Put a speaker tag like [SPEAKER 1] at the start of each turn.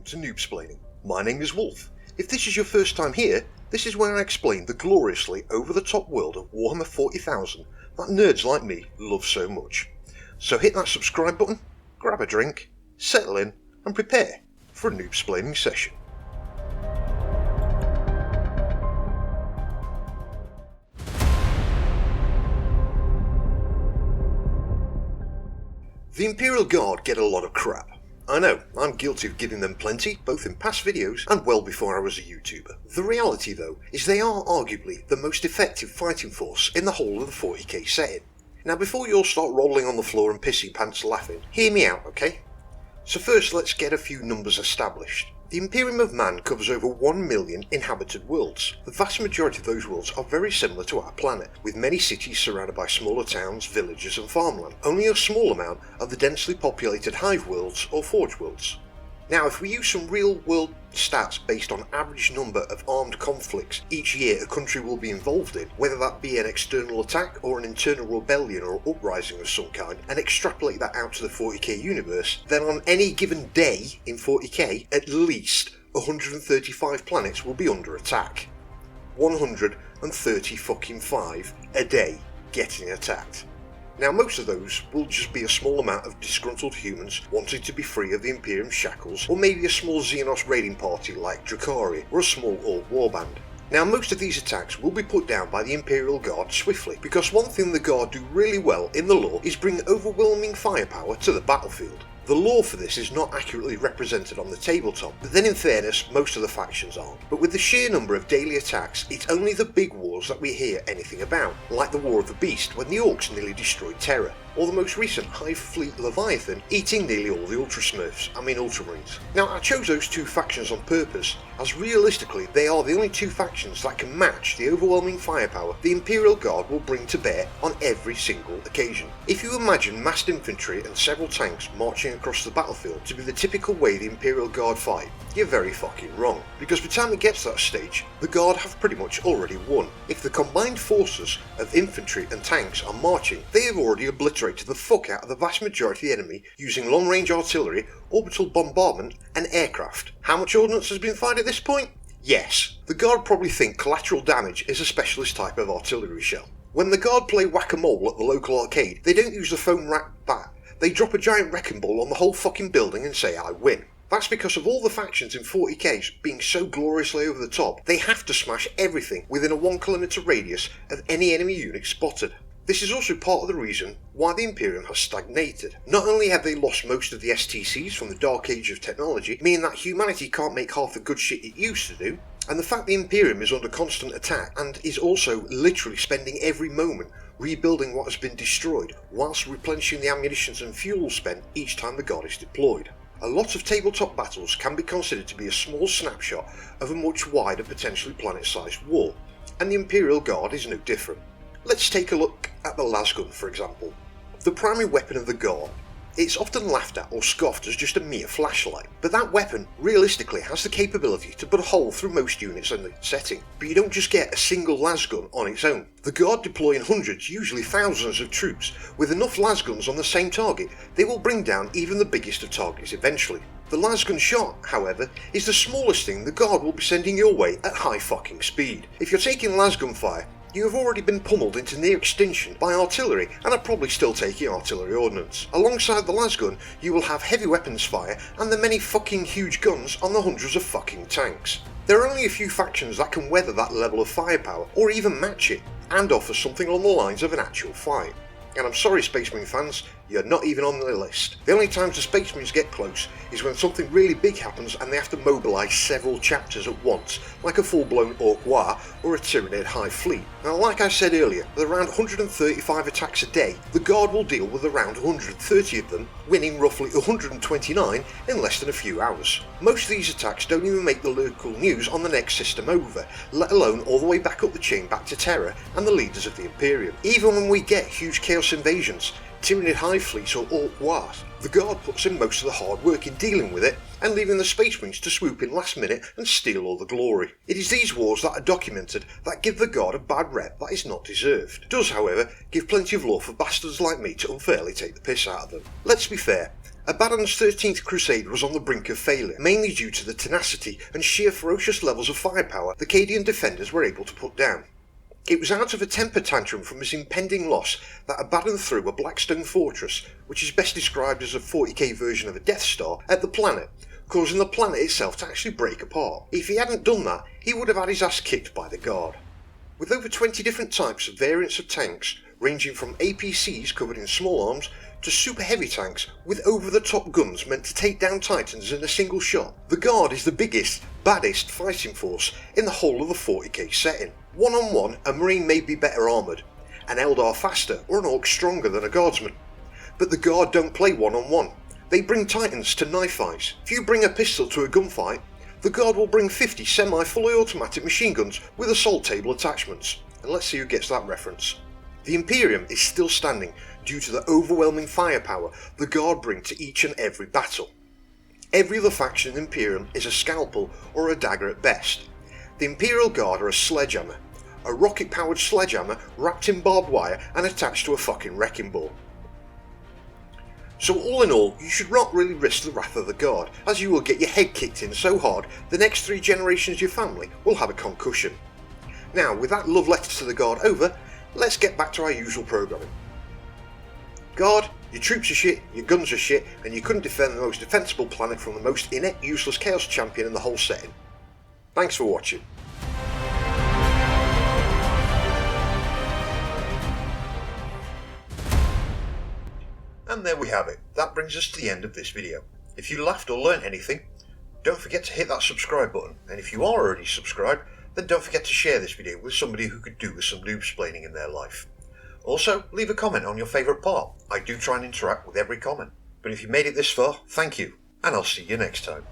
[SPEAKER 1] to Noob-Splaining. My name is Wolf. If this is your first time here, this is where I explain the gloriously over-the-top world of Warhammer 40,000 that nerds like me love so much. So hit that subscribe button, grab a drink, settle in, and prepare for a Noob-Splaining session. The Imperial Guard get a lot of crap. I know, I'm guilty of giving them plenty, both in past videos and well before I was a YouTuber. The reality though, is they are arguably the most effective fighting force in the whole of the 40k setting. Now before you all start rolling on the floor and pissing pants laughing, hear me out, okay? So first let's get a few numbers established. The Imperium of Man covers over 1 million inhabited worlds. The vast majority of those worlds are very similar to our planet, with many cities surrounded by smaller towns, villages and farmland. Only a small amount are the densely populated hive worlds or forge worlds. Now if we use some real world stats based on average number of armed conflicts each year a country will be involved in, whether that be an external attack or an internal rebellion or uprising of some kind, and extrapolate that out to the 40k universe, then on any given day in 40k, at least 135 planets will be under attack. 135 a day getting attacked. Now most of those will just be a small amount of disgruntled humans wanting to be free of the Imperium's shackles, or maybe a small Xenos raiding party like Drakari, or a small Orc warband. Now most of these attacks will be put down by the Imperial Guard swiftly, because one thing the Guard do really well in the lore is bring overwhelming firepower to the battlefield. The lore for this is not accurately represented on the tabletop, but then in fairness most of the factions aren't. But with the sheer number of daily attacks, it's only the big wars that we hear anything about, like the War of the Beast when the Orcs nearly destroyed Terra, or the most recent Hive Fleet Leviathan eating nearly all the Ultramarines. Now I chose those two factions on purpose, as realistically they are the only two factions that can match the overwhelming firepower the Imperial Guard will bring to bear on every single occasion. If you imagine massed infantry and several tanks marching across the battlefield to be the typical way the Imperial Guard fight, you're very fucking wrong, because by the time it gets to that stage, the Guard have pretty much already won. If the combined forces of infantry and tanks are marching, they have already obliterated the fuck out of the vast majority of the enemy using long-range artillery, orbital bombardment and aircraft. How much ordnance has been fired at this point? Yes. The Guard probably think collateral damage is a specialist type of artillery shell. When the Guard play whack-a-mole at the local arcade, they don't use the foam rack bat. They drop a giant wrecking ball on the whole fucking building and say I win. That's because of all the factions in 40k being so gloriously over the top, they have to smash everything within a 1 kilometer radius of any enemy unit spotted. This is also part of the reason why the Imperium has stagnated. Not only have they lost most of the STCs from the dark age of technology, meaning that humanity can't make half the good shit it used to do, and the fact the Imperium is under constant attack and is also literally spending every moment rebuilding what has been destroyed, whilst replenishing the ammunitions and fuel spent each time the Guard is deployed. A lot of tabletop battles can be considered to be a small snapshot of a much wider, potentially planet-sized war, and the Imperial Guard is no different. Let's take a look at the lasgun for example. The primary weapon of the Guard. It's often laughed at or scoffed as just a mere flashlight, but that weapon realistically has the capability to put a hole through most units in the setting. But you don't just get a single lasgun on its own. The Guard deploy in hundreds, usually thousands of troops. With enough lasguns on the same target, they will bring down even the biggest of targets eventually. The lasgun shot, however, is the smallest thing the Guard will be sending your way at high fucking speed. If you're taking lasgun fire, you have already been pummeled into near extinction by artillery and are probably still taking artillery ordnance. Alongside the lasgun, you will have heavy weapons fire and the many fucking huge guns on the hundreds of fucking tanks. There are only a few factions that can weather that level of firepower, or even match it, and offer something along the lines of an actual fight. And I'm sorry Space Marine fans, you're not even on the list. The only times the Space Marines get close is when something really big happens and they have to mobilise several chapters at once, like a full-blown Orc War or a Tyranid Hive Fleet. Now like I said earlier, with around 135 attacks a day, the Guard will deal with around 130 of them, winning roughly 129 in less than a few hours. Most of these attacks don't even make the local news on the next system over, let alone all the way back up the chain back to Terra and the leaders of the Imperium. Even when we get huge Chaos invasions, Tyranid Hive Fleets or Orc Wars, the Guard puts in most of the hard work in dealing with it and leaving the Space Marines to swoop in last minute and steal all the glory. It is these wars that are documented that give the Guard a bad rep that is not deserved. It does, however, give plenty of lore for bastards like me to unfairly take the piss out of them. Let's be fair, Abaddon's 13th Crusade was on the brink of failure, mainly due to the tenacity and sheer ferocious levels of firepower the Cadian defenders were able to put down. It was out of a temper tantrum from his impending loss that Abaddon threw a Blackstone fortress, which is best described as a 40k version of a Death Star, at the planet, causing the planet itself to actually break apart. If he hadn't done that, he would have had his ass kicked by the Guard. With over 20 different types of variants of tanks, ranging from APCs covered in small arms to super heavy tanks with over-the-top guns meant to take down Titans in a single shot, the Guard is the biggest, baddest fighting force in the whole of the 40k setting. One-on-one, a Marine may be better armoured, an Eldar faster, or an Orc stronger than a Guardsman. But the Guard don't play one-on-one. They bring Titans to knife fights. If you bring a pistol to a gunfight, the Guard will bring 50 semi-fully automatic machine guns with assault table attachments. And let's see who gets that reference. The Imperium is still standing due to the overwhelming firepower the Guard bring to each and every battle. Every other faction in the Imperium is a scalpel or a dagger at best. The Imperial Guard are a sledgehammer. A rocket-powered sledgehammer wrapped in barbed wire and attached to a fucking wrecking ball. So all in all, you should not really risk the wrath of the Guard, as you will get your head kicked in so hard the next 3 generations of your family will have a concussion. Now, with that love letter to the Guard over, let's get back to our usual programming. Guard, your troops are shit, your guns are shit, and you couldn't defend the most defensible planet from the most inept useless Chaos champion in the whole setting. Thanks for watching. And there we have it. That brings us to the end of this video. If you laughed or learnt anything, don't forget to hit that subscribe button. And if you are already subscribed, then don't forget to share this video with somebody who could do with some noob-splaining in their life. Also, leave a comment on your favourite part. I do try and interact with every comment. But if you made it this far, thank you, and I'll see you next time.